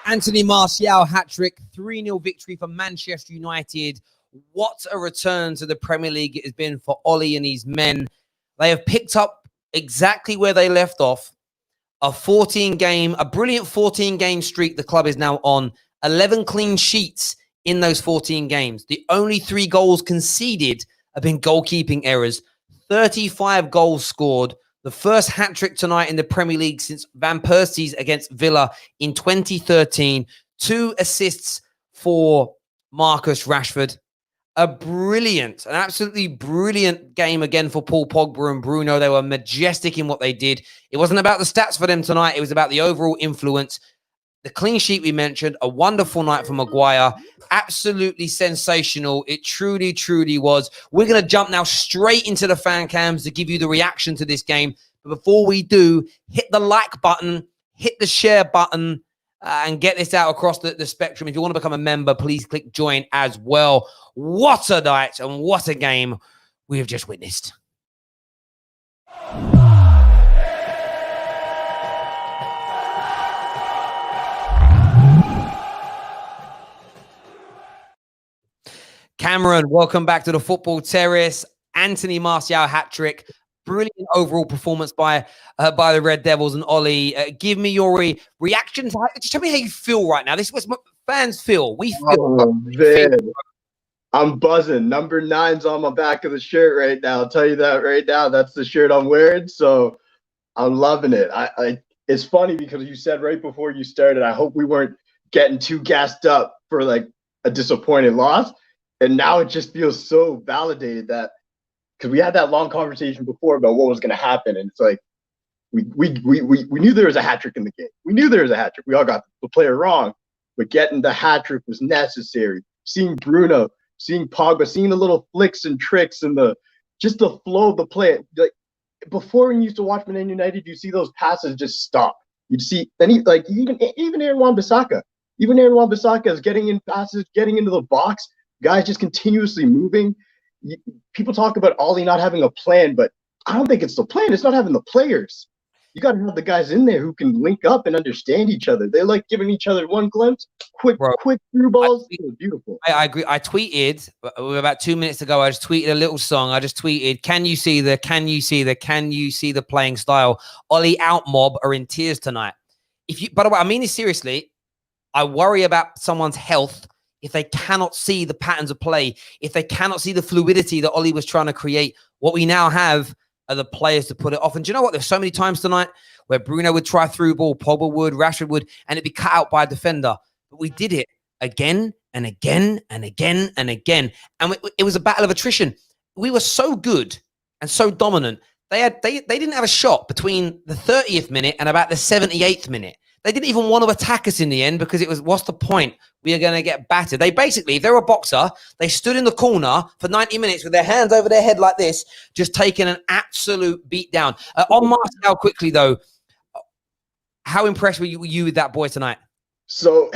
Anthony Martial hat-trick, 3-0 victory for Manchester United. What a return to the Premier League it has been for Ollie and his men. They have picked up exactly where they left off. A brilliant 14-game streak the club is now on. 11 clean sheets in those 14 games. The only 3 goals conceded have been goalkeeping errors. 35 goals scored. The first hat-trick tonight in the Premier League since Van Persie's against Villa in 2013. 2 assists for Marcus Rashford. An absolutely brilliant game again for Paul Pogba and Bruno. They were majestic in what they did. It wasn't about the stats for them tonight. It was about the overall influence. The clean sheet we mentioned, a wonderful night for Maguire. Absolutely sensational. It truly, truly was. We're going to jump now straight into the fan cams to give you the reaction to this game. But before we do, hit the like button, hit the share button, and get this out across the spectrum. If you want to become a member, please click join as well. What a night and what a game we have just witnessed. Cameron, welcome back to the Football Terrace. Anthony Martial hat-trick. Brilliant overall performance by the Red Devils and Ollie. Give me your reaction. Just tell me how you feel right now. This is what fans feel. We feel. Oh, man. I'm buzzing. Number 9's on my back of the shirt right now. I'll tell you that right now. That's the shirt I'm wearing. So I'm loving it. It's funny because you said right before you started, I hope we weren't getting too gassed up for like a disappointing loss. And now it just feels so validated that, because we had that long conversation before about what was going to happen. And it's like, we knew there was a hat trick in the game. We knew there was a hat trick. We all got the player wrong, but getting the hat trick was necessary. Seeing Bruno, seeing Pogba, seeing the little flicks and tricks and just the flow of the play. Like before, when you used to watch Man United, you see those passes just stop. You'd see even Aaron Wan-Bissaka. Even Aaron Wan-Bissaka is getting in passes, getting into the box. Guys just continuously moving. People talk about Ollie not having a plan, but I don't think it's the plan. It's not having the players. You got to have the guys in there who can link up and understand each other. They like giving each other one glimpse, quick through balls. It was beautiful. I agree. I tweeted about 2 minutes ago. I just tweeted a little song. I just tweeted, can you see the playing style? Ollie out mob are in tears tonight. By the way, I mean this seriously. I worry about someone's health if they cannot see the patterns of play, if they cannot see the fluidity that Ollie was trying to create. What we now have are the players to put it off. And do you know what? There's so many times tonight where Bruno would try through ball, Pogba would, Rashford would, and it'd be cut out by a defender. But we did it again and again and again and again. And it was a battle of attrition. We were so good and so dominant. They didn't have a shot between the 30th minute and about the 78th minute. They didn't even want to attack us in the end because it was, what's the point? We are going to get battered. They basically, if they're a boxer, they stood in the corner for 90 minutes with their hands over their head like this, just taking an absolute beat down. On Martial quickly, though, how impressed were you with that boy tonight? So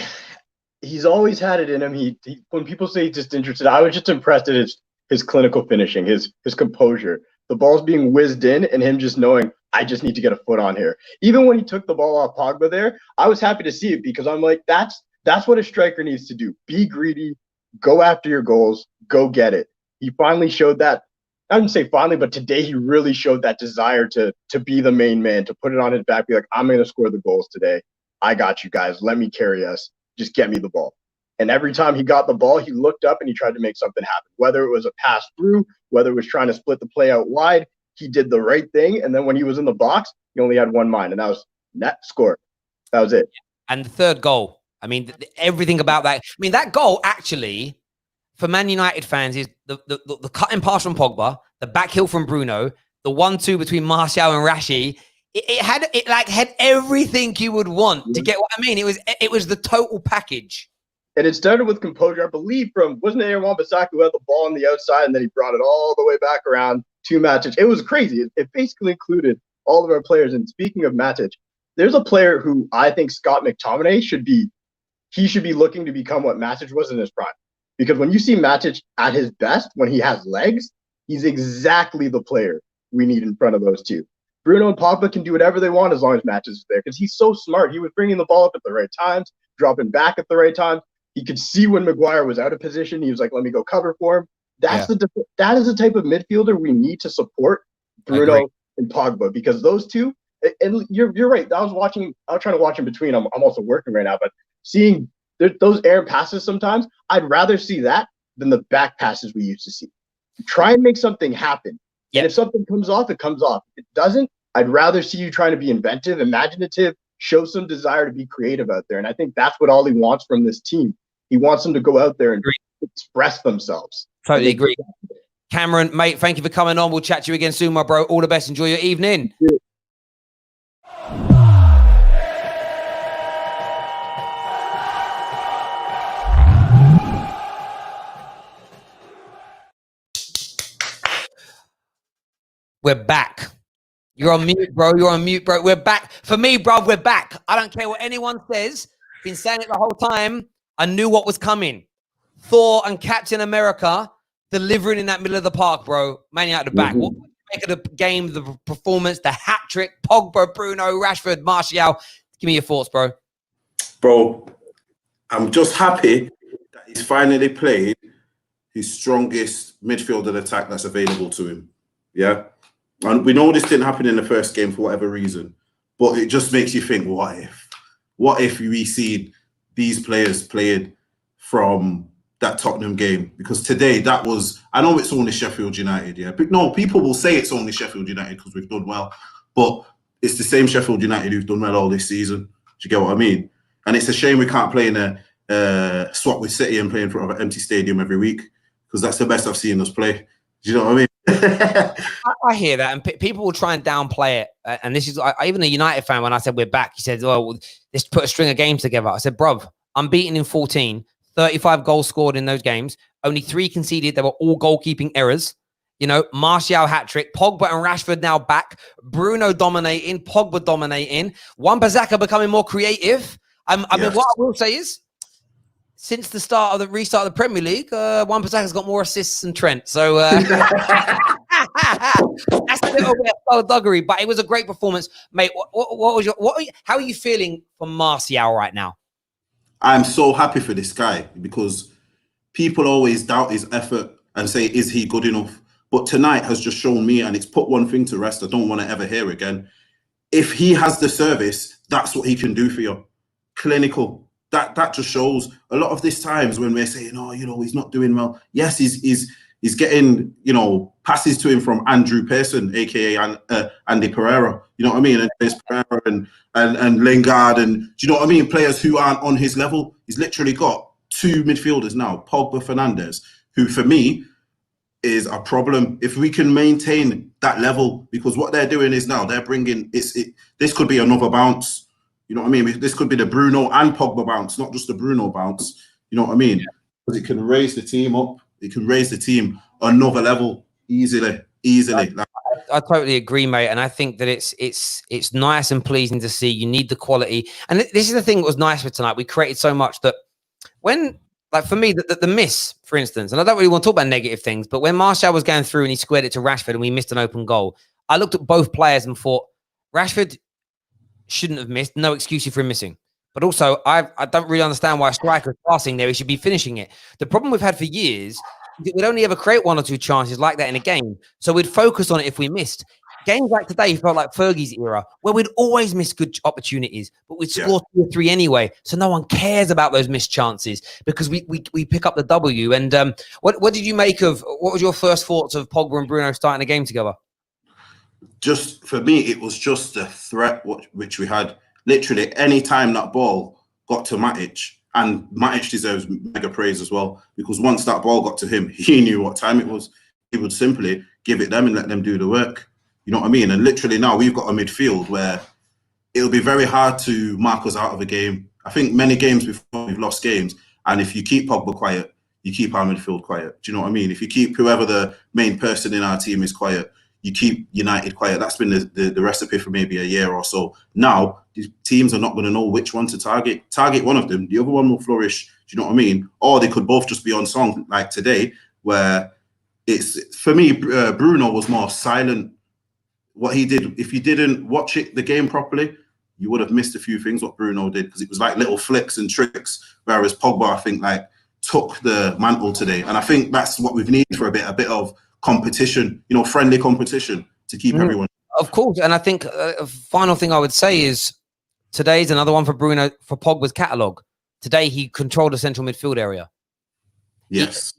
he's always had it in him. He when people say he's just interested, I was just impressed at his clinical finishing, his composure. The ball's being whizzed in and him just knowing, I just need to get a foot on here. Even when he took the ball off Pogba there, I was happy to see it because I'm like, that's what a striker needs to do. Be greedy, go after your goals, go get it. He finally showed that. I wouldn't say finally, but today he really showed that desire to be the main man, to put it on his back, be like, I'm going to score the goals today. I got you guys. Let me carry us. Just get me the ball. And every time he got the ball, he looked up and he tried to make something happen. Whether it was a pass through, whether it was trying to split the play out wide, he did the right thing. And then when he was in the box, he only had one mind, and that was net score. That was it. And the third goal, I mean, everything about that. I mean, that goal actually, for Man United fans, is the cutting pass from Pogba, the back heel from Bruno, the 1-2 between Martial and Rashi. It had everything you would want to get what I mean. It was the total package. And it started with composure, I believe, wasn't it Aaron Wan-Bissaka who had the ball on the outside and then he brought it all the way back around to Matic. It was crazy. It basically included all of our players. And speaking of Matic, there's a player who I think Scott McTominay should be looking to become what Matic was in his prime. Because when you see Matic at his best, when he has legs, he's exactly the player we need in front of those two. Bruno and Pogba can do whatever they want as long as Matic is there because he's so smart. He was bringing the ball up at the right times, dropping back at the right time. He could see when Maguire was out of position. He was like, let me go cover for him. That is the type of midfielder we need to support Bruno and Pogba, because those two, and you're right. I was trying to watch in between. I'm also working right now, but seeing those air passes sometimes, I'd rather see that than the back passes we used to see. Try and make something happen. And if something comes off, it comes off. If it doesn't, I'd rather see you trying to be inventive, imaginative, show some desire to be creative out there. And I think that's what Ollie wants from this team. He wants them to go out there and express themselves. Totally agree. Cameron, mate, thank you for coming on. We'll chat to you again soon, my bro. All the best. Enjoy your evening. We're back. You're on mute, bro. You're on mute, bro. We're back. For me, bro, we're back. I don't care what anyone says. Been saying it the whole time. I knew what was coming. Thor and Captain America delivering in that middle of the park, bro. Man out the back. What do you make of the game, the performance, the hat trick, Pogba, Bruno, Rashford, Martial? Give me your thoughts, bro. Bro, I'm just happy that he's finally played his strongest midfield and attack that's available to him. Yeah. And we know this didn't happen in the first game for whatever reason, but it just makes you think, what if? What if we see these players played from that Tottenham game? Because today, that was, I know it's only Sheffield United, yeah, but no, people will say it's only Sheffield United because we've done well, but it's the same Sheffield United who've done well all this season. Do you get what I mean? And it's a shame we can't play in a swap with City and play in front of an empty stadium every week, because that's the best I've seen us play. Do you know what I mean? I hear that, and people will try and downplay it. And this is even a United fan. When I said we're back, he said, "Oh, well, let's put a string of games together." I said, "Bruv, unbeaten in 14, 35 goals scored in those games, only 3 conceded. They were all goalkeeping errors. You know, Martial hat trick, Pogba and Rashford now back, Bruno dominating, Pogba dominating, Wan-Bissaka becoming more creative." I mean, what I will say is, since the restart of the Premier League, Wan-Bissaka's got more assists than Trent. So that's a little bit of doggery, but it was a great performance, mate. How are you feeling for Martial right now? I'm so happy for this guy, because people always doubt his effort and say, is he good enough? But tonight has just shown me, and it's put one thing to rest I don't want to ever hear again. If he has the service, that's what he can do for you. Clinical. That just shows a lot of these times when we're saying, oh, you know, he's not doing well. Yes, he's getting, you know, passes to him from Andrew Pearson, aka Andy Pereira. You know what I mean? And there's Pereira and Lingard, and do you know what I mean? Players who aren't on his level. He's literally got 2 midfielders now, Pogba, Fernandes, who for me is a problem. If we can maintain that level, because what they're doing is now they're bringing this could be another bounce. You know what I mean? This could be the Bruno and Pogba bounce, not just the Bruno bounce. You know what I mean? Because it can raise the team up. It can raise the team another level easily. I totally agree, mate. And I think that it's nice and pleasing to see. You need the quality. And this is the thing that was nice for tonight. We created so much that when, like for me, the miss, for instance, and I don't really want to talk about negative things, but when Martial was going through and he squared it to Rashford and we missed an open goal, I looked at both players and thought, Rashford shouldn't have missed. No excuse for him missing. But also, I don't really understand why a striker is passing there. He should be finishing it. The problem we've had for years, we'd only ever create 1 or 2 chances like that in a game. So we'd focus on it if we missed. Games like today felt like Fergie's era, where we'd always miss good opportunities, but we'd score 2 or 3 anyway. So no one cares about those missed chances because we pick up the W. And what did you make of, what was your first thoughts of Pogba and Bruno starting the game together? Just for me, it was just a threat which we had. Literally, any time that ball got to Matic, and Matic deserves mega praise as well, because once that ball got to him, he knew what time it was. He would simply give it them and let them do the work. You know what I mean? And literally now we've got a midfield where it'll be very hard to mark us out of a game. I think many games before we've lost games, and if you keep Pogba quiet, you keep our midfield quiet. Do you know what I mean? If you keep whoever the main person in our team is quiet, you keep United quiet. That's been the recipe for maybe a year or so. Now, these teams are not going to know which one to target. Target one of them, the other one will flourish. Do you know what I mean? Or they could both just be on song, like today, where it's, for me, Bruno was more silent. What he did, if you didn't watch the game properly, you would have missed a few things what Bruno did, because it was like little flicks and tricks, whereas Pogba, I think, like took the mantle today. And I think that's what we've needed for a bit of competition, you know, friendly competition to keep everyone. Of course. And I think final thing I would say is today's another one for Bruno, for Pogba's catalogue. Today he controlled the central midfield area. Yes.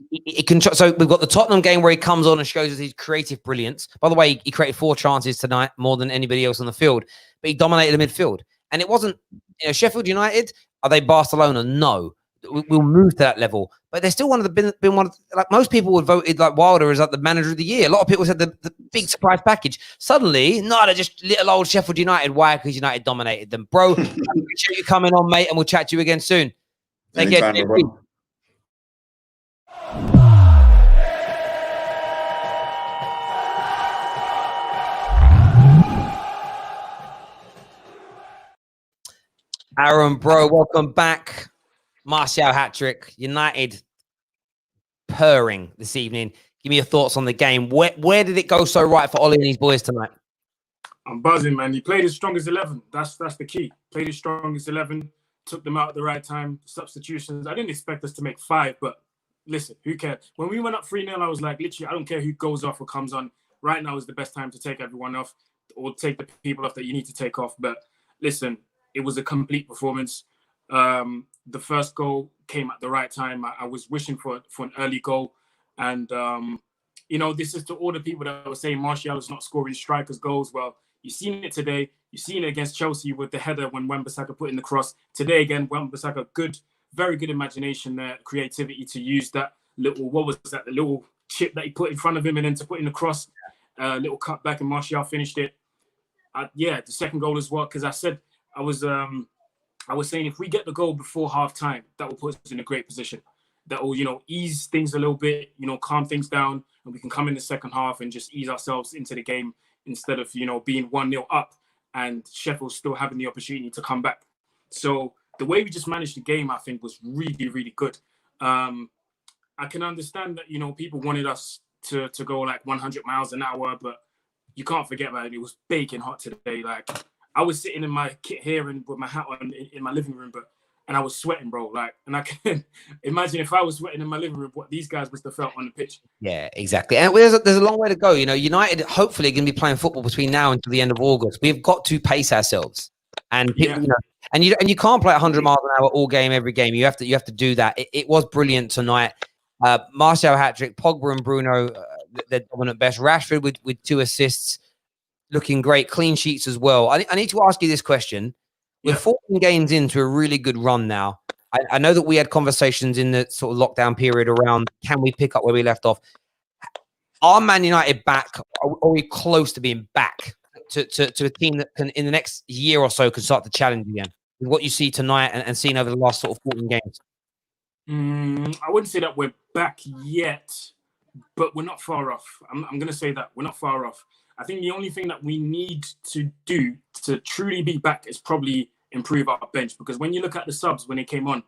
So we've got the Tottenham game where he comes on and shows us his creative brilliance. By the way, he created 4 chances tonight, more than anybody else on the field. But he dominated the midfield. And it wasn't, you know, Sheffield United, are they Barcelona? No. We'll move to that level. But they're still been one of, like most people would voted like Wilder as like the manager of the year. A lot of people said the big surprise package. Suddenly, no, they're just little old Sheffield United. Why? Because United dominated them. Bro, I appreciate you coming on, mate, and we'll chat to you again soon. Take care. Aaron, bro, welcome back. Martial hat-trick. United purring this evening. Give me your thoughts on the game. Where did it go so right for Ollie and his boys tonight? I'm buzzing, man. He played his strongest 11. That's the key. Played his strongest 11. Took them out at the right time. Substitutions. I didn't expect us to make 5, but listen, who cares? When we went up 3-0, I was like, literally, I don't care who goes off or comes on. Right now is the best time to take everyone off or take the people off that you need to take off. But listen, it was a complete performance. The first goal came at the right time. I was wishing for an early goal. And, you know, this is to all the people that were saying Martial is not scoring strikers' goals. Well, you've seen it today. You've seen it against Chelsea with the header when Wan-Bissaka put in the cross. Today, again, Wan-Bissaka, very good imagination there, creativity to use that little, what was that, the little chip that he put in front of him and then to put in the cross, little cut back, and Martial finished it. Yeah, the second goal as well, because I was saying if we get the goal before half time, that will put us in a great position. That will, you know, ease things a little bit, you know, calm things down, and we can come in the second half and just ease ourselves into the game instead of, you know, being 1-0 up and Sheffield still having the opportunity to come back. So the way we just managed the game, I think, was really, really good. I can understand that, you know, people wanted us to go like 100 miles an hour, but you can't forget about it. It was baking hot today. Like, I was sitting in my kit here and with my hat on in my living room, and I was sweating, bro. Like, and I can imagine if I was sweating in my living room, what these guys must have felt on the pitch. Yeah, exactly. And there's a long way to go. You know, United hopefully going to be playing football between now until the end of August. We've got to pace ourselves, and people, you know, and you can't play 100 miles an hour all game, every game. You have to do that. It was brilliant tonight. Martial hat-trick, Pogba and Bruno, they're dominant best. Rashford with 2 assists, looking great. Clean sheets as well. I need to ask you this question. We're 14 games into a really good run now. I know that we had conversations in the sort of lockdown period around, can we pick up where we left off? Are Man United back? Are we close to being back to a team that can, in the next year or so, can start to challenge again? With what you see tonight and seen over the last sort of 14 games. I wouldn't say that we're back yet, but we're not far off. I'm going to say that. We're not far off. I think the only thing that we need to do to truly be back is probably improve our bench. Because when you look at the subs when they came on,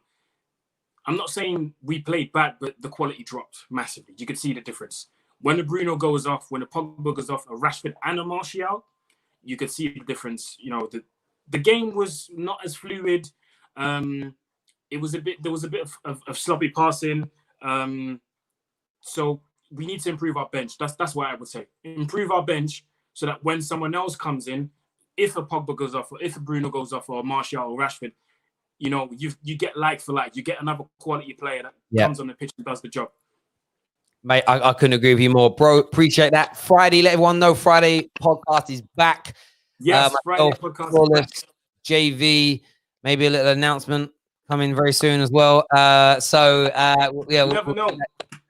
I'm not saying we played bad, but the quality dropped massively. You could see the difference. When the Bruno goes off, when the Pogba goes off, a Rashford and a Martial, you could see the difference. You know, the game was not as fluid. There was a bit of sloppy passing. So we need to improve our bench. That's what I would say. Improve our bench so that when someone else comes in, if a Pogba goes off, or if a Bruno goes off, or Martial or Rashford, you know, you get like for like. You get another quality player that comes on the pitch and does the job. Mate, I couldn't agree with you more. Bro, appreciate that. Friday, let everyone know Friday podcast is back. Yes, Friday podcast is back. JV, maybe a little announcement coming very soon as well. Yeah,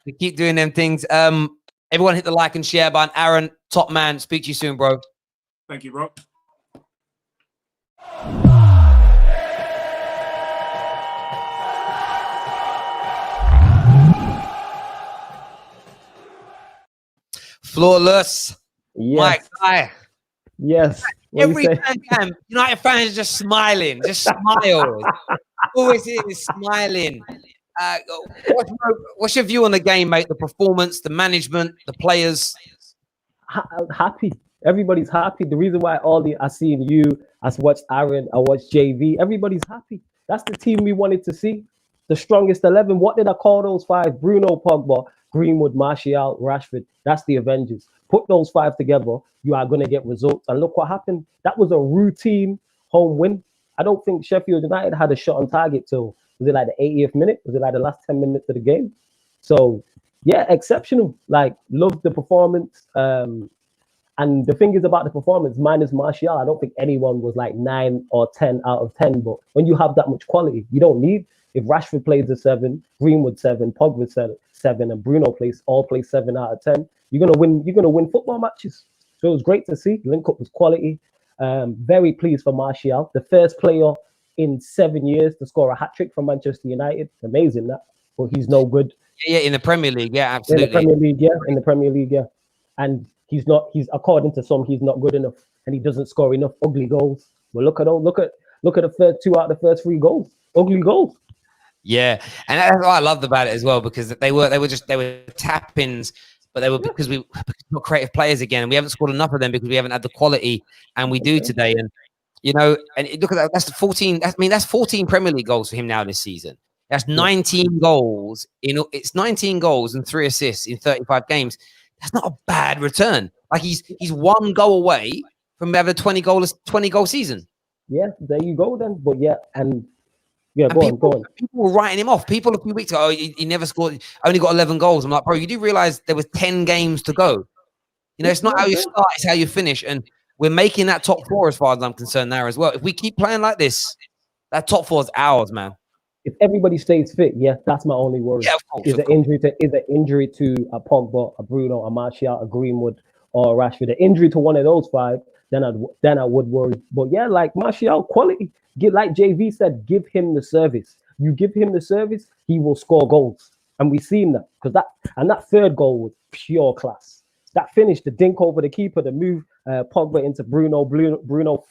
we keep doing them things. Everyone hit the like and share button. Aaron, top man. Speak to you soon, bro. Thank you, bro. Flawless. Yes. Mike, yes. Every time United fans just smiling, just smile. Always is smiling. What's your view on the game, mate? The performance, the management, the players? Happy. Everybody's happy. The reason why I seen you, I watched Aaron. I watched JV. Everybody's happy. That's the team we wanted to see. The strongest 11. What did I call those 5? Bruno, Pogba, Greenwood, Martial, Rashford. That's the Avengers. Put those 5 together, you are going to get results. And look what happened. That was a routine home win. I don't think Sheffield United had a shot on target till, was it like the 80th minute? Was it like the last 10 minutes of the game? So, yeah, exceptional. Like, loved the performance. And the thing is about the performance, minus Martial, I don't think anyone was like 9 or 10 out of 10. But when you have that much quality, you don't need, if Rashford plays a 7, Greenwood 7, Pogba 7, and Bruno all play 7 out of 10, you're gonna win football matches. So it was great to see. Link up was quality. Very pleased for Martial, the first player in 7 years to score a hat-trick for Manchester United. Amazing that. But he's no good. Yeah, in the Premier League, yeah, absolutely. In the Premier League, yeah. And he's according to some, he's not good enough, and he doesn't score enough ugly goals. Well, look at the first 2 out of the first 3 goals, ugly goals. Yeah, and that's what I loved about it as well, because they were tap-ins, but they were because we're not creative players again, and we haven't scored enough of them because we haven't had the quality, and we do today. And look at that. That's 14. That's 14 Premier League goals for him now this season. That's 19 goals it's 19 goals and 3 assists in 35 games. That's not a bad return. Like he's 1 goal away from having a 20 goal season. Yeah, there you go then. But yeah, go on. People were writing him off. People a few weeks ago, he never scored, only got 11 goals. I'm like, bro, you do realize there was 10 games to go. It's not how you start, it's how you finish. And we're making that top 4 as far as I'm concerned now as well. If we keep playing like this, that top 4 is ours, man. If everybody stays fit, that's my only worry. Yeah, of course. Is an injury to a Pogba, a Bruno, a Martial, a Greenwood, or a Rashford. An injury to one of those 5, then I would worry. But yeah, like Martial, quality. Like JV said, give him the service. You give him the service, he will score goals. And we've seen that. That 3rd goal was pure class. That finish, the dink over the keeper, the move, Pogba into Bruno. Bruno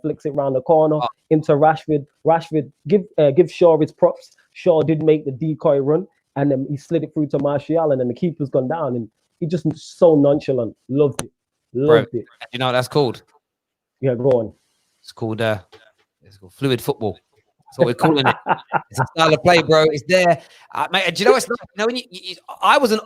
flicks it around the corner into Rashford. Rashford, give Shaw his props. Shaw did make the decoy run, and then he slid it through to Martial, and then the keeper's gone down, and he just so nonchalant. Loved it. It. You know what that's called? Yeah, go on. It's called fluid football. That's what we're calling it. It's a style of play, bro. It's there, mate. Do you know what's like? When I wasn't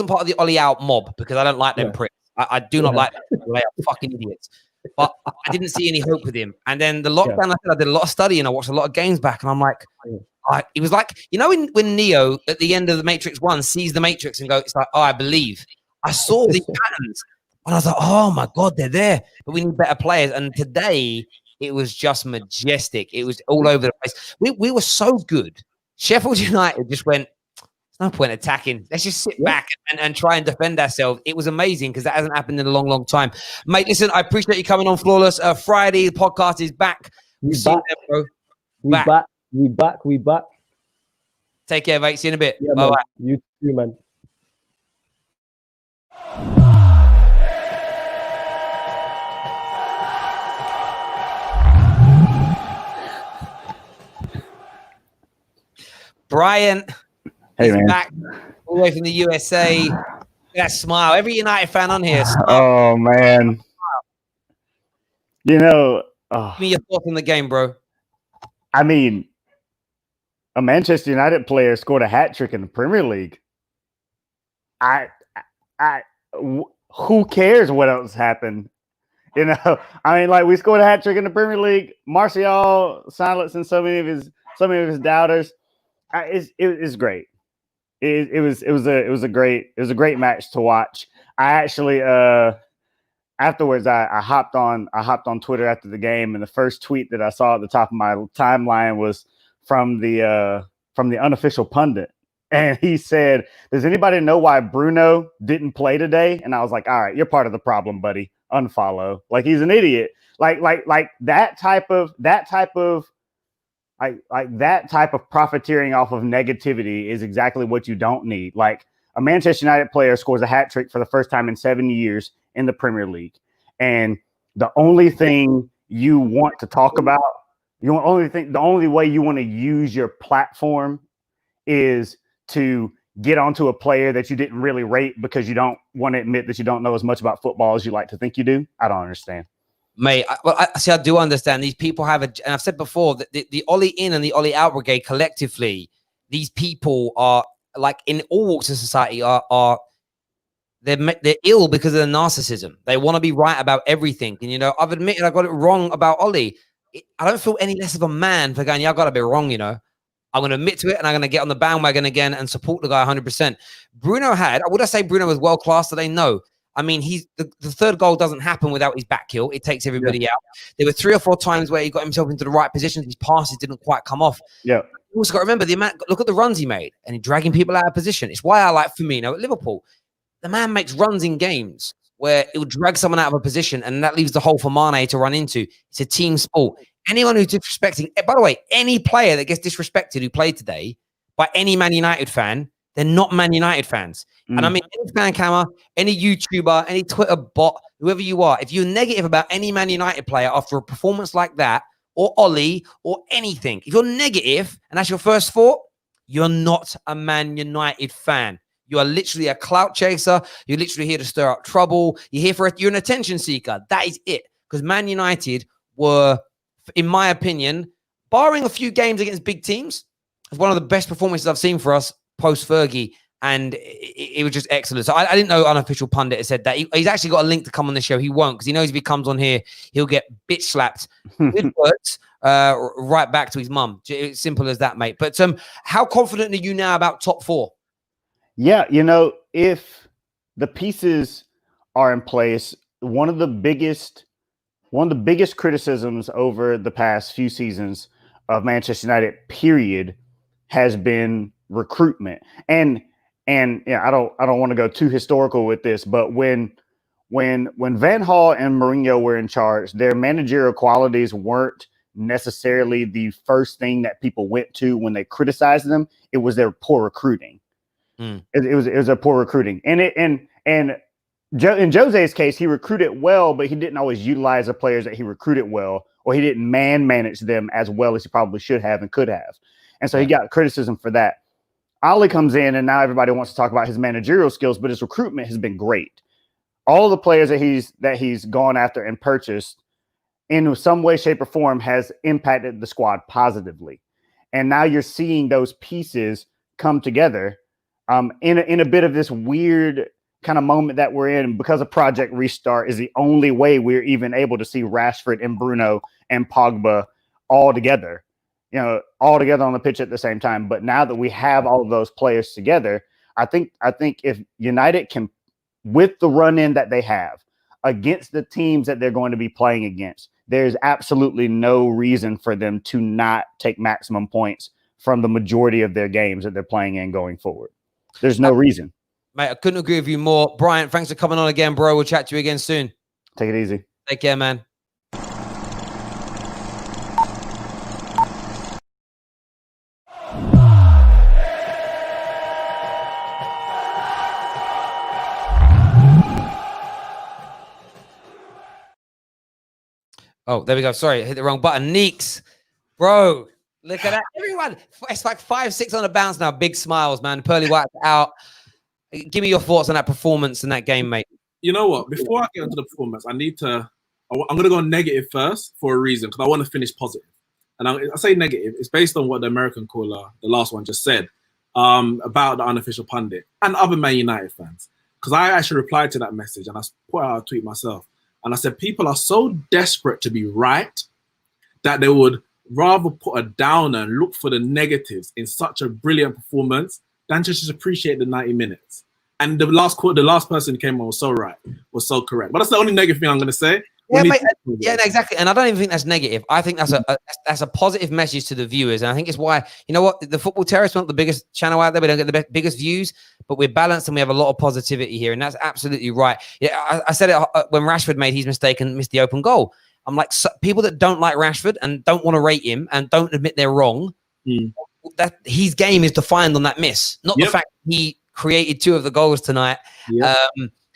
part of the Ollie out mob because I don't like them pricks. I do not like them. They are fucking idiots. But I didn't see any hope with him. And then the lockdown, I did a lot of studying. I watched a lot of games back, and I'm like, it was like, when Neo at the end of the Matrix 1 sees the Matrix and goes, it's like, I believe. I saw these patterns, and I was like, oh my God, they're there. But we need better players. And today, it was just majestic. It was all over the place. We were so good. Sheffield United just went, there's no point attacking. Let's just sit back and try and defend ourselves. It was amazing because that hasn't happened in a long, long time. Mate, listen, I appreciate you coming on Flawless. Friday, the podcast is back. We back. Take care, mate. See you in a bit. Yeah, bye-bye. You too, man. Brian is back all the way from the USA. That smile. Every United fan on here. Smile. Oh, man. Give me your thoughts on the game, bro. I mean, a Manchester United player scored a hat-trick in the Premier League. Who cares what else happened? I mean, like, we scored a hat-trick in the Premier League. Martial silencing so many of his doubters. It's great. It was a great match to watch. I actually afterwards I hopped on Twitter after the game, and the first tweet that I saw at the top of my timeline was from the unofficial pundit, and he said, "Does anybody know why Bruno didn't play today?" And I was like, "All right, you're part of the problem, buddy. Unfollow." Like, he's an idiot. Like that type of profiteering off of negativity is exactly what you don't need. Like, a Manchester United player scores a hat trick for the first time in 7 years in the Premier League, and the only thing you want to talk about, the only way you want to use your platform is to get onto a player that you didn't really rate because you don't want to admit that you don't know as much about football as you like to think you do. I don't understand. Mate, I see. I do understand these people have and I've said before that the Ollie in and the Ollie out brigade collectively, these people are like in all walks of society they're ill because of the narcissism. They want to be right about everything. And, you know, I've admitted I got it wrong about Ollie. I don't feel any less of a man for going, yeah, I got to be wrong, you know. I'm going to admit to it and I'm going to get on the bandwagon again and support the guy 100%. Bruno would I say Bruno was world-class today? No. I mean, the third goal doesn't happen without his back heel. It takes everybody out. There were 3 or 4 times where he got himself into the right positions. His passes didn't quite come off. Yeah. You also got to remember look at the runs he made and he's dragging people out of position. It's why I like Firmino at Liverpool. The man makes runs in games where it will drag someone out of a position and that leaves the hole for Mane to run into. It's a team sport. Anyone who's disrespecting, by the way, any player that gets disrespected who played today by any Man United fan, they're not Man United fans. And I mean, any fan camera, any YouTuber, any Twitter bot, whoever you are, if you're negative about any Man United player after a performance like that, or Ollie, or anything, if you're negative and that's your first thought, you're not a Man United fan. You are literally a clout chaser. You're literally here to stir up trouble. You're an attention seeker. That is it. Because Man United were, in my opinion, barring a few games against big teams, one of the best performances I've seen for us post-Fergie. And it was just excellent. So I didn't know Unofficial Pundit had said that. He's actually got a link to come on the show. He won't because he knows if he comes on here, he'll get bitch slapped with words right back to his mum. It's simple as that, mate. But how confident are you now about top 4? Yeah, you know, if the pieces are in place, one of the biggest criticisms over the past few seasons of Manchester United, period, has been recruitment. And yeah, I don't want to go too historical with this, but when Van Gaal and Mourinho were in charge, their managerial qualities weren't necessarily the first thing that people went to when they criticized them. It was their poor recruiting. It was a poor recruiting, and in Jose's case, he recruited well, but he didn't always utilize the players that he recruited well, or he didn't manage them as well as he probably should have and could have, and so he got criticism for that. Ollie comes in, and now everybody wants to talk about his managerial skills, but his recruitment has been great. All the players that he's gone after and purchased in some way, shape, or form has impacted the squad positively, and now you're seeing those pieces come together. In a bit of this weird kind of moment that we're in, because of Project Restart is the only way we're even able to see Rashford and Bruno and Pogba all together, all together on the pitch at the same time. But now that we have all of those players together, I think if United can, with the run-in that they have against the teams that they're going to be playing against, there's absolutely no reason for them to not take maximum points from the majority of their games that they're playing in going forward. There's no reason. Mate, I couldn't agree with you more. Brian, thanks for coming on again, bro. We'll chat to you again soon. Take it easy. Take care, man. Oh, there we go. Sorry, I hit the wrong button. Neeks, bro. Look at that. Everyone, it's like 5-6 on the bounce now. Big smiles, man. Pearly White's out. Give me your thoughts on that performance in that game, mate. You know what? Before I get into the performance, I'm going to go negative first for a reason, because I want to finish positive. And I say negative. It's based on what the American caller, the last one, just said about the Unofficial Pundit and other Man United fans. Because I actually replied to that message and I put out a tweet myself. And I said, people are so desperate to be right that they would rather put a downer and look for the negatives in such a brilliant performance than to just appreciate the 90 minutes. And the last person who came on was so right, was so correct. But that's the only negative thing I'm going to say. Yeah, mate, yeah, no, exactly. And I don't even think that's negative. I think that's a positive message to the viewers. And I think it's why, you know what, the Football Terrace, we're not the biggest channel out there. We don't get the biggest views, but we're balanced and we have a lot of positivity here. And that's absolutely right. Yeah, I said it when Rashford made his mistake and missed the open goal. I'm like, people that don't like Rashford and don't want to rate him and don't admit they're wrong, that his game is defined on that miss, not the fact he created 2 of the goals tonight.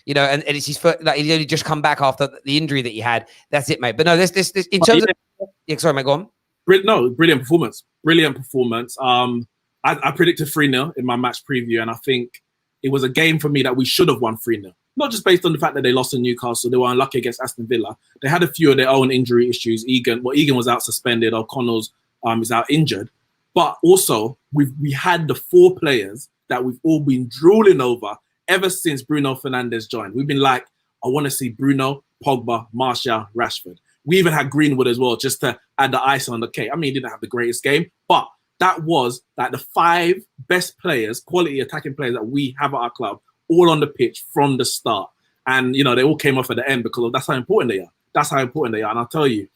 You know, and it's his first, like, he's only just come back after the injury that he had. That's it, mate. But no, this in terms of, sorry, mate, go on. Brilliant performance. Brilliant performance. I predicted 3-0 in my match preview, and I think it was a game for me that we should have won 3-0. not just based on the fact that they lost to Newcastle, they were unlucky against Aston Villa. They had a few of their own injury issues. Egan was out suspended. O'Connell's is out injured. But also, we had the 4 players that we've all been drooling over ever since Bruno Fernandes joined. We've been like, I want to see Bruno, Pogba, Martial, Rashford. We even had Greenwood as well, just to add the ice on the cake. I mean, he didn't have the greatest game, but that was like the 5 best players, quality attacking players that we have at our club, all on the pitch from the start. And, they all came off at the end because that's how important they are. That's how important they are. And I'll tell you,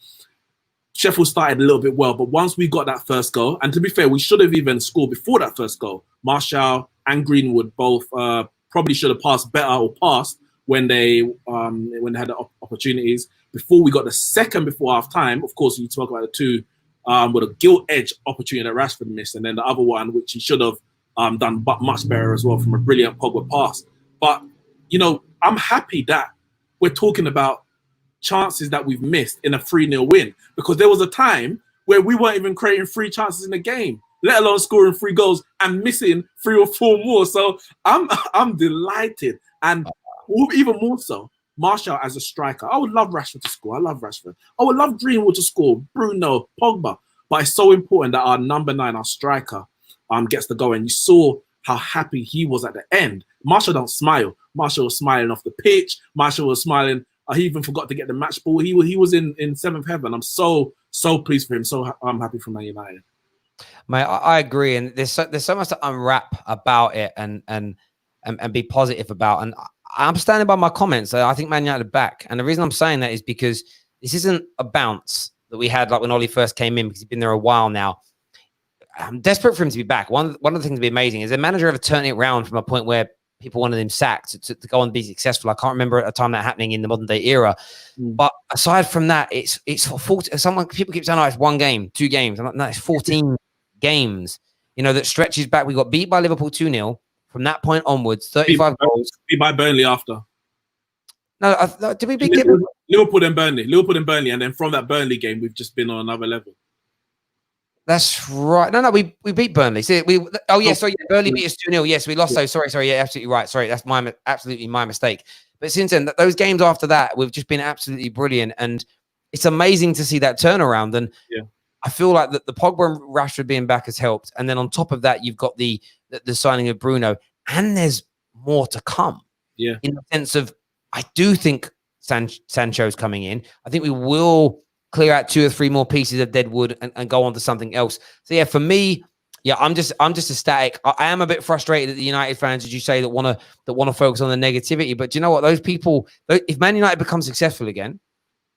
Sheffield started a little bit well, but once we got that first goal, and to be fair, we should have even scored before that first goal. Martial and Greenwood both probably should have passed better or passed when they had the opportunities. Before we got the second before half time, of course, you talk about the 2 with a gilt edge opportunity that Rashford missed, and then the other one, which he should have done but much better as well from a brilliant Pogba pass. But, I'm happy that we're talking about chances that we've missed in a 3-0 win, because there was a time where we weren't even creating 3 chances in the game, let alone scoring 3 goals and missing 3 or 4 more. So I'm delighted, and even more so, Martial as a striker. I would love Rashford to score. I love Rashford. I would love Greenwood to score, Bruno, Pogba. But it's so important that our number 9, our striker, gets the goal. And you saw how happy he was at the end. Martial don't smile. Martial was smiling off the pitch. Martial was smiling. He even forgot to get the match ball. He was in 7th heaven. I'm so pleased for him. So I'm happy for Man United. Mate, I agree. And there's so much to unwrap about it and be positive about. And I'm standing by my comments. I think Man United are back. And the reason I'm saying that is because this isn't a bounce that we had like when Ollie first came in, because he's been there a while now. I'm desperate for him to be back. One of the things to be amazing is the manager ever turning it around from a point where people wanted him sacked to go on and be successful. I can't remember a time that happening in the modern day era. But aside from that, it's 40. People keep saying, oh, it's 1 game, 2 games. I'm like, no, it's 14 games, that stretches back. We got beat by Liverpool 2-0. From that point onwards, 35 goals. Beat by Burnley after. No, did we beat Liverpool and Burnley? Liverpool and Burnley, and then from that Burnley game, we've just been on another level. That's right. No, we beat Burnley. See, Burnley beat us 2-0. Yes, we lost those. Sorry. Yeah, absolutely right. Sorry, that's absolutely my mistake. But since then, those games after that, we've just been absolutely brilliant, and it's amazing to see that turnaround. And I feel like the Pogba and Rashford being back has helped. And then on top of that, you've got the signing of Bruno, and there's more to come. Yeah, in the sense of, I do think Sancho's coming in. I think we will clear out 2 or 3 more pieces of dead wood and go on to something else. So yeah, for me, I'm just ecstatic. I am a bit frustrated at the United fans, as you say, that want to focus on the negativity. But do you know what? Those people, if Man United become successful again,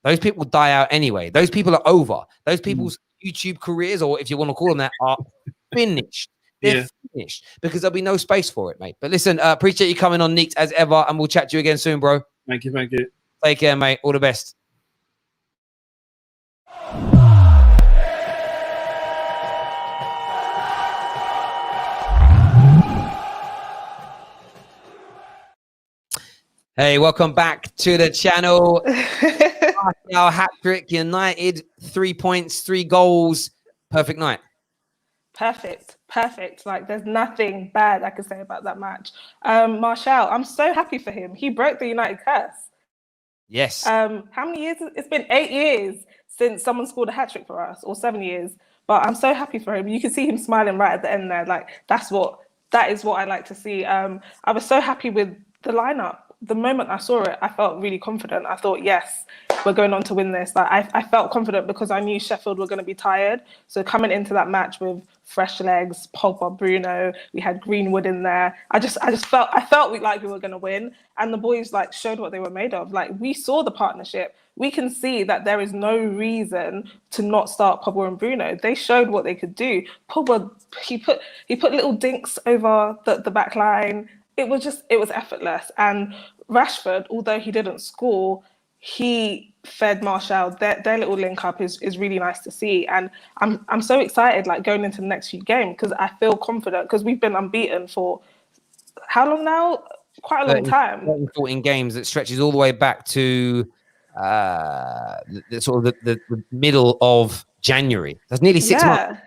those people die out anyway. Those people are over. Those people's YouTube careers, or if you want to call them that, are finished. They're finished, because there'll be no space for it, mate. But listen, appreciate you coming on, Neeks, as ever, and we'll chat to you again soon, bro. Thank you. Take care, mate. All the best. Hey, welcome back to the channel. Our hat-trick, United, 3 points, 3 goals. Perfect night. Perfect. Like, there's nothing bad I could say about that match. Martial, I'm so happy for him. He broke the United curse. Yes. How many years? It's been 8 years since someone scored a hat-trick for us, or 7 years. But I'm so happy for him. You can see him smiling right at the end there. Like, that is what I like to see. I was so happy with the lineup. The moment I saw it, I felt really confident. I thought, yes, we're going on to win this. Like, I felt confident because I knew Sheffield were going to be tired. So coming into that match with fresh legs, Pogba, Bruno, we had Greenwood in there. I felt like we were going to win. And the boys like showed what they were made of. Like, we saw the partnership. We can see that there is no reason to not start Pogba and Bruno. They showed what they could do. Pogba, he put little dinks over the back line. It was effortless. And Rashford, although he didn't score, he fed Martial. Their little link up is really nice to see. And I'm so excited, like, going into the next few games, because I feel confident, because we've been unbeaten for how long now? Quite a long time. 14 games that stretches all the way back to the middle of January. That's nearly 6 months.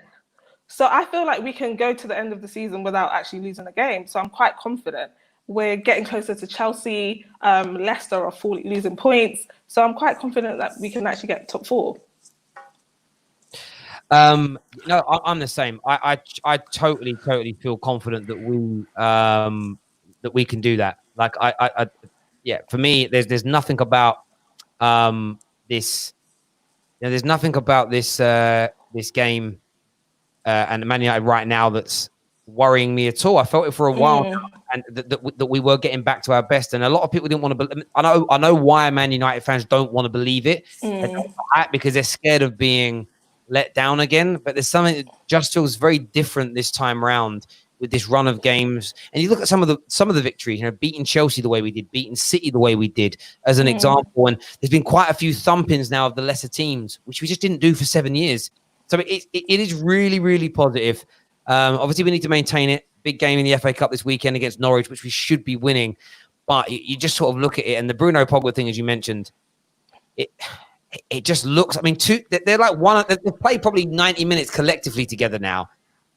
So I feel like we can go to the end of the season without actually losing a game. So I'm quite confident. we're getting closer to Chelsea. Leicester are losing points. So I'm quite confident that we can actually get top 4. I'm the same. I totally feel confident that we can do that. Like yeah, for me, there's nothing about this. There's nothing about this game and Man United right now that's worrying me at all. I felt it for a while now, and that we were getting back to our best. And a lot of people didn't want to believe. I know why Man United fans don't want to believe it. They don't because they're scared of being let down again. But there's something that just feels very different this time around with this run of games. And you look at some of the victories, beating Chelsea the way we did, beating City the way we did, as an example. And there's been quite a few thumpings now of the lesser teams, which we just didn't do for 7 years. So it is really, really positive. Obviously, we need to maintain it. Big game in the FA Cup this weekend against Norwich, which we should be winning. But you just sort of look at it, and the Bruno Pogba thing, as you mentioned, it just looks. I mean, they're like they've played probably 90 minutes collectively together now,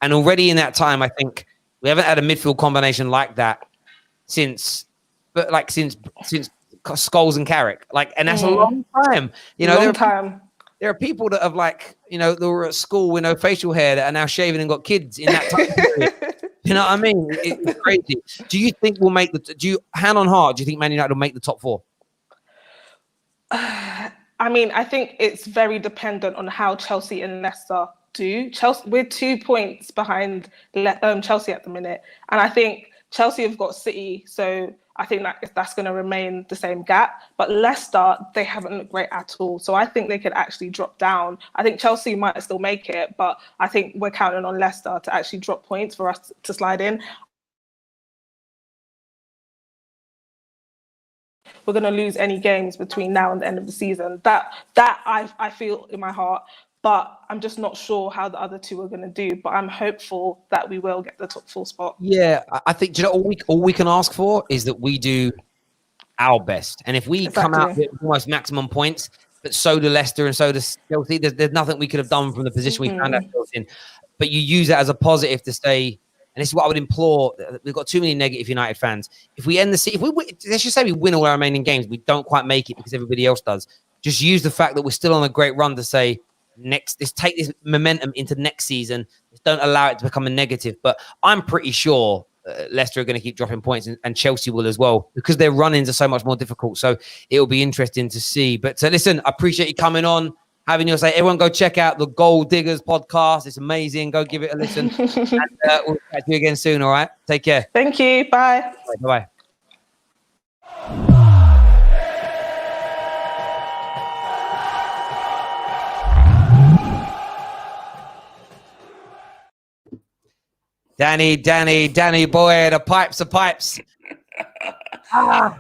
and already in that time, I think we haven't had a midfield combination like that since Scholes and Carrick. And that's a long time. Long time. There are people that have that were at school with no facial hair that are now shaving and got kids in that time period. You know what I mean? It's crazy. Do you think we'll make hand on heart, do you think Man United will make the top 4? I mean, I think it's very dependent on how Chelsea and Leicester do. We're 2 points behind Chelsea at the minute. And I think Chelsea have got City, so I think that's going to remain the same gap. But Leicester, they haven't looked great at all. So I think they could actually drop down. I think Chelsea might still make it, but I think we're counting on Leicester to actually drop points for us to slide in. We're going to lose any games between now and the end of the season. That I feel in my heart. But I'm just not sure how the other 2 are going to do. But I'm hopeful that we will get the top 4 spot. Yeah, I think all we can ask for is that we do our best. And if we come out with almost maximum points, but so do Leicester and so does Chelsea, there's nothing we could have done from the position we found ourselves in. But you use that as a positive to say, and this is what I would implore. We've got too many negative United fans. If we end the season, let's just say we win all our remaining games, we don't quite make it because everybody else does. Just use the fact that we're still on a great run to say, let's take this momentum into next season. Don't allow it to become a negative. But I'm pretty sure Leicester are going to keep dropping points, and Chelsea will as well, because their run-ins are so much more difficult. So it'll be interesting to see. But listen, I appreciate you coming on, having your say. Everyone go check out the Gold Diggers podcast. It's amazing. Go give it a listen. And we'll catch you again soon, all right? Take care. Thank you. Bye. Bye-bye. Danny boy, the pipes. I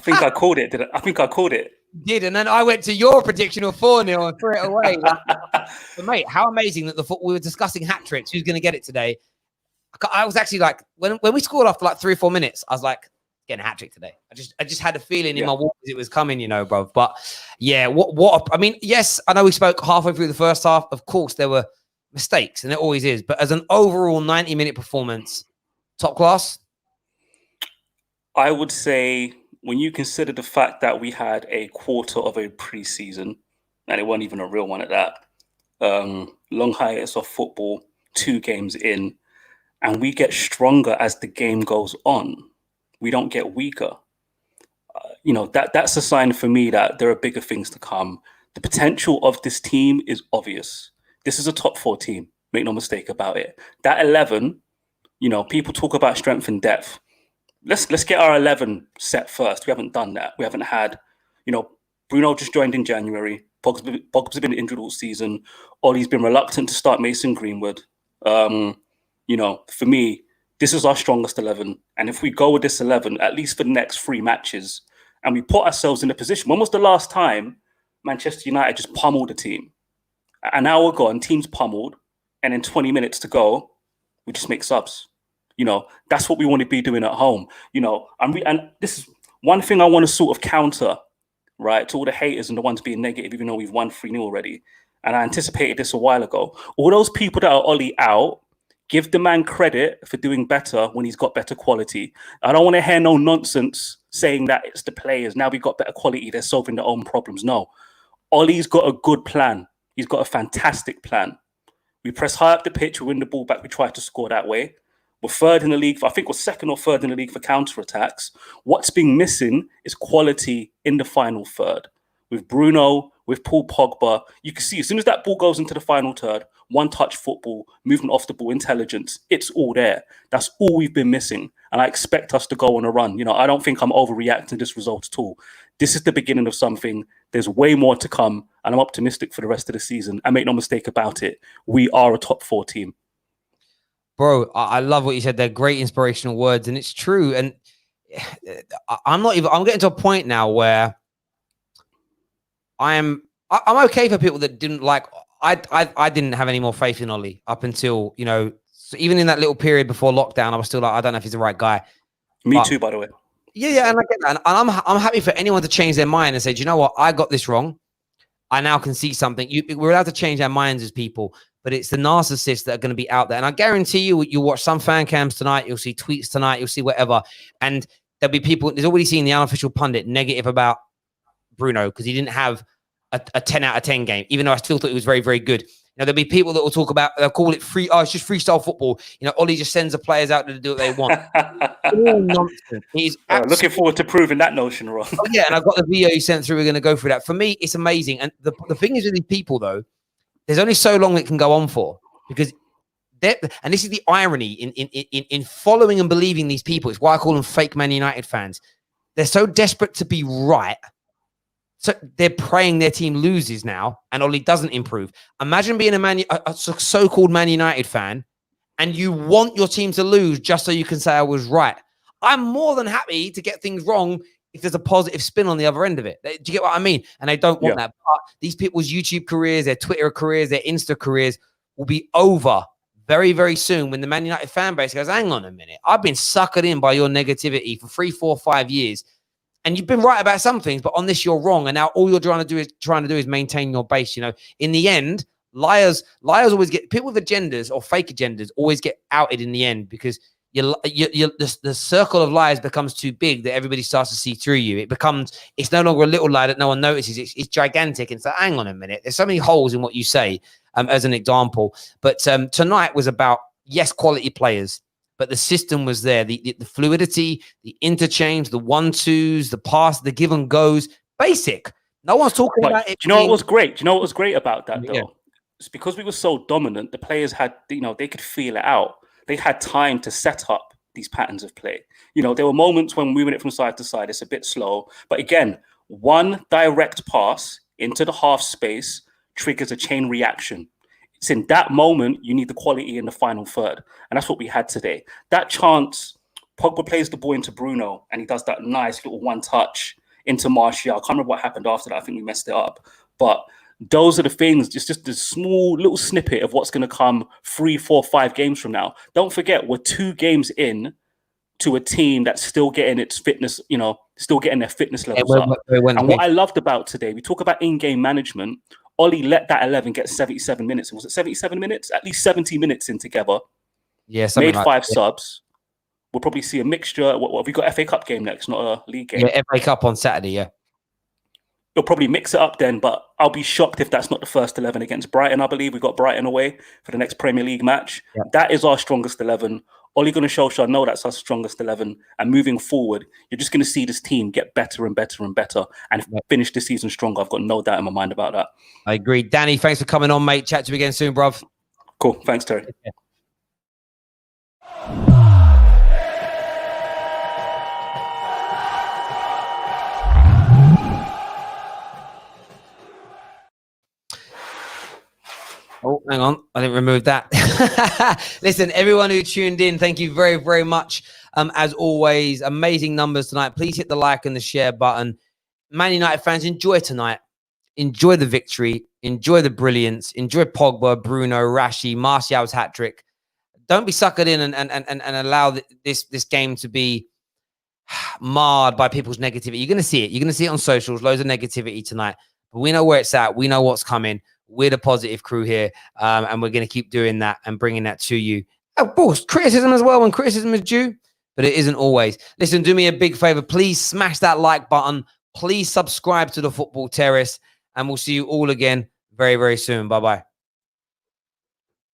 think I called it. I think I called it. Did, and then I went to your prediction of 4-0 and threw it away. But mate, how amazing that we were discussing hat-tricks. Who's going to get it today? I was actually like, when we scored after 3 or 4 minutes, I was like, getting a hat-trick today. I just had a feeling in my walk it was coming, bro. But yeah, I mean, yes, I know we spoke halfway through the first half. Of course, there were mistakes, and it always is. But as an overall 90-minute performance, top class? I would say, when you consider the fact that we had a quarter of a preseason, and it wasn't even a real one at that, long hiatus of football, 2 games in, and we get stronger as the game goes on. We don't get weaker. That's a sign for me that there are bigger things to come. The potential of this team is obvious. This is a top 4 team. Make no mistake about it. That 11, people talk about strength and depth. Let's get our 11 set first. We haven't done that. We haven't had, Bruno just joined in January. Pogba's been injured all season. Ollie's been reluctant to start Mason Greenwood. For me, this is our strongest 11. And if we go with this 11, at least for the next 3 matches, and we put ourselves in a position, when was the last time Manchester United just pummeled a team? An hour gone, team's pummeled, and in 20 minutes to go, we just make subs. That's what we want to be doing at home. And this is one thing I want to sort of counter, right, to all the haters and the ones being negative, even though we've won 3-0 already. And I anticipated this a while ago. All those people that are Ollie out, Give the man credit for doing better when he's got better quality. I don't want to hear no nonsense saying that it's the players. Now we've got better quality. They're solving their own problems. No. Ollie's got a good plan. He's got a fantastic plan. We press high up the pitch. We win the ball back. We try to score that way. We're third in the league. I think we're second or third in the league for counter-attacks. What's being missing is quality in the final third. With Bruno, with Paul Pogba, you can see as soon as that ball goes into the final third, one-touch football, movement off the ball, intelligence, it's all there. That's all we've been missing. And I expect us to go on a run. You know, I don't think I'm overreacting to this result at all. This is the beginning of something. There's way more to come. And I'm optimistic for the rest of the season. And make no mistake about it, we are a top 4 team. Bro, I love what you said. They're great inspirational words. And it's true. And I'm getting to a point now where I'm okay for people that didn't like. I didn't have any more faith in Ollie up until, you know, so even in that little period before lockdown, I was still like, I don't know if he's the right guy. Me too, by the way. Yeah, and I get that. And I'm happy for anyone to change their mind and say, do you know what? I got this wrong. I now can see something. We're allowed to change our minds as people, but it's the narcissists that are going to be out there. And I guarantee you'll watch some fan cams tonight. You'll see tweets tonight. You'll see whatever. And there'll be people, there's already seen the unofficial pundit negative about Bruno because he didn't have a 10 out of 10 game, even though I still thought he was very, very good. You know, there'll be people that will talk about, they'll call it free. Oh, it's just freestyle football. You know, Ollie just sends the players out to do what they want. All nonsense. He's looking forward to proving that notion wrong. Oh, yeah, and I've got the video you sent through. We're going to go through that. For me, it's amazing. And the thing is with these people, though, there's only so long it can go on for because and this is the irony in following and believing these people. It's why I call them fake Man United fans. They're so desperate to be right. So they're praying their team loses now and Ollie doesn't improve. Imagine being a so-called Man United fan and you want your team to lose just so you can say I was right. I'm more than happy to get things wrong if there's a positive spin on the other end of it. Do you get what I mean? And they don't want that. But these people's YouTube careers, their Twitter careers, their Insta careers will be over very, very soon when the Man United fan base goes, hang on a minute. I've been suckered in by your negativity for 3, 4, 5 years. And you've been right about some things, but on this you're wrong. And now all you're trying to do is maintain your base. You know, in the end, liars always get, people with agendas or fake agendas always get outed in the end because the circle of lies becomes too big that everybody starts to see through you. It's no longer a little lie that no one notices. It's gigantic. And so hang on a minute. There's so many holes in what you say, as an example. But tonight was about, yes, quality players. But the system was there, the fluidity, the interchange, the 1-2s, the pass, the give and goes, basic. No one's talking about it. Do you know what was great? Do you know what was great about that, though? Yeah. It's because we were so dominant, the players had, you know, they could feel it out. They had time to set up these patterns of play. You know, there were moments when moving it from side to side, it's a bit slow. But again, one direct pass into the half space triggers a chain reaction. It's in that moment you need the quality in the final third. And that's what we had today. That chance, Pogba plays the ball into Bruno and he does that nice little one touch into Martial. I can't remember what happened after that. I think we messed it up. But those are the things, just the small little snippet of what's going to come 3, 4, 5 games from now. Don't forget, we're 2 games in to a team that's still getting its fitness, you know, still getting their fitness levels up. And what I loved about today, we talk about in-game management. Ollie let that 11 get 77 minutes. Was it 77 minutes? At least 70 minutes in together. Yeah, made 5 subs. We'll probably see a mixture. What have we got? FA Cup game next, not a league game. Yeah, FA Cup on Saturday, yeah. He'll probably mix it up then, but I'll be shocked if that's not the first 11 against Brighton. I believe we've got Brighton away for the next Premier League match. Yeah. That is our strongest 11. Ole Gunnar Solskjaer, know that's our strongest 11. And moving forward, you're just going to see this team get better and better and better and finish the season stronger. I've got no doubt in my mind about that. I agree. Danny, thanks for coming on, mate. Chat to you again soon, bruv. Cool. Thanks, Terry. Yeah. Oh, hang on. I didn't remove that. Listen, everyone who tuned in, thank you very, very much. As always, amazing numbers tonight. Please hit the like and the share button. Man United fans, enjoy tonight. Enjoy the victory. Enjoy the brilliance. Enjoy Pogba, Bruno, Rashi, Martial's hat-trick. Don't be suckered in and allow this game to be marred by people's negativity. You're going to see it. You're going to see it on socials. Loads of negativity tonight. But we know where it's at. We know what's coming. We're the positive crew here, and we're going to keep doing that and bringing that to you Of course, criticism as well when criticism is due, but it isn't always. Listen, do me a big favor. Please smash that like button. Please subscribe to the Football Terrace, and we'll see you all again very, very soon. Bye-bye.